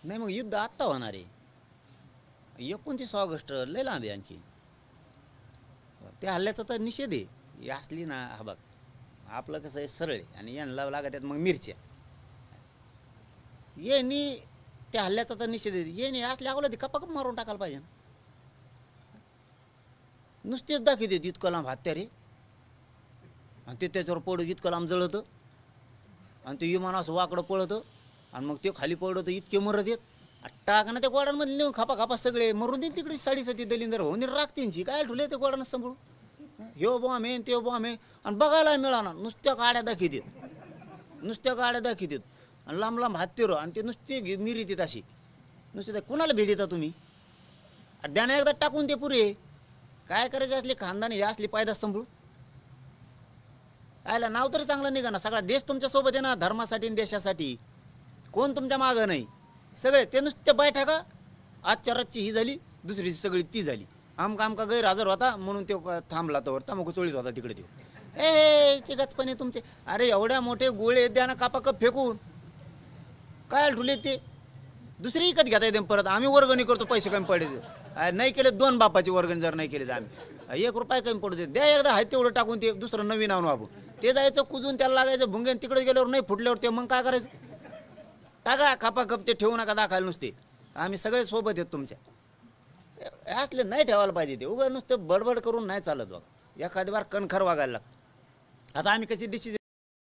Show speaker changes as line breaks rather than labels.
नाही मग युद्ध आत्ता होणार आहे. 29 ऑगस्ट लय लांब आहे आणखी. त्या हल्ल्याचा तर निषेध आहे. ही असली ना, हा बघ आपलं कसं आहे सरळ आहे आणि यांना लागत आहेत मग मिरच्या. येणी त्या हल्ल्याचा तर निषेध आहे. येणे असले अगोला ती कपाकप मारून टाकायला पाहिजे ना. नुसतेच दाखवते इतकं लांब हत्यारे आणि ते त्याच्यावर पडू इतकं लांब जळतं आणि ते विमान असं वाकडं पळतं आणि मग ते खाली पडतं इतके मरत येत. टाक ना त्या गोडांमध्ये नेऊन खापा खापा सगळे मरून देईल तिकडे. 7.5 दलिंदर होऊन राखतींची काय ठुले ते गोडानं सांभाळू. ह्यो बॉम्ब आहे ते बॉम्ब आहे आणि बघायला मिळाला नुसत्या गाड्या दाखवतात. नुसत्या गाड्या दाखवतात आणि लांब लांब हत्तीर आणि ते नुसते मिरी देत अशी नुसते. कुणाला भेट येता तुम्ही? द्याने एकदा टाकून ते पुरे. काय करायचे असले खानदानी हे असली पायदा सांभाळू. आयला नाव तरी चांगलं निघा ना. सगळा देश तुमच्या सोबत आहे ना, धर्मासाठी आणि देशासाठी. कोण तुमच्या मागं नाही. सगळे ते नुसते बैठा का आजच्या रातची ही झाली, दुसरीची सगळी ती झाली. आमका गैरहजर होता म्हणून तो थांबला. तर तंबाखू चोळीत होता तिकडे तो. चिगचपणे तुमचे. अरे एवढ्या मोठे गोळे द्या ना कापाकप फेकून. काय ठुले ते दुसरी विकत घेता येते परत. आम्ही वर्गणी करतो पैसे कमी पडले. नाही केले 2 बापाची वर्गणी जर नाही केले तर आम्ही 1 रुपया कमी पडू दे. द्या एकदा आहे तेवढं टाकून ते दुसरं नवीन आणू आपण. ते जायचं कुजून त्याला लागायचं भुंगेन. तिकडे गेल्यावर नाही फुटल्यावर ते मग काय करायचं. टाका खापाखप ते ठेवू नका दाखायला नुसते. आम्ही सगळे सोबत आहेत तुमच्या. असले नाही ठेवायला पाहिजे ते. उगा नुसतं बडबड करून नाही चालत बघा. एखादी बार कणखर वागायला लागतं. आता आम्ही कशी डिसिजन